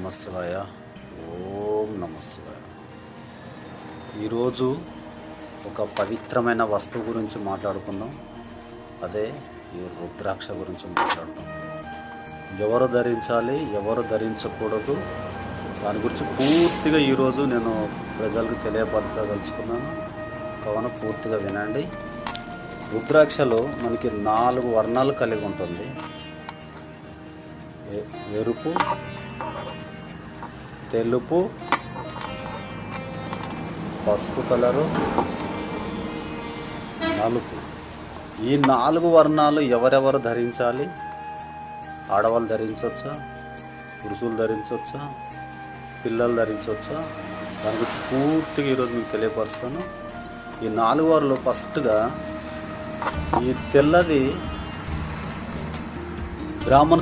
నమశివాయ. ఓం నమశివాయ. ఈరోజు ఒక పవిత్రమైన వస్తువు గురించి మాట్లాడుకుందాం. అదే ఈ రుద్రాక్ష గురించి మాట్లాడతాం. ఎవరు ధరించాలి, ఎవరు ధరించకూడదు, దాని గురించి పూర్తిగా ఈరోజు నేను ప్రజలకు తెలియపరచదలుచుకున్నాను. కావున పూర్తిగా వినండి. రుద్రాక్షలో మనకి 4 వర్ణాలు కలిగి ఉంటుంది. ఎరుపు, తెలుపు, పసుపు కలరు, నలుపు. ఈ 4 వర్ణాలు ఎవరెవరు ధరించాలి? ఆడవాళ్ళు ధరించవచ్చా, పురుషులు ధరించవచ్చా, పిల్లలు ధరించవచ్చా? దాని గురించి పూర్తిగా ఈరోజు మీకు తెలియపరుస్తాను. ఈ 4 వారిలో ఫస్ట్గా ఈ తెల్లది బ్రాహ్మణ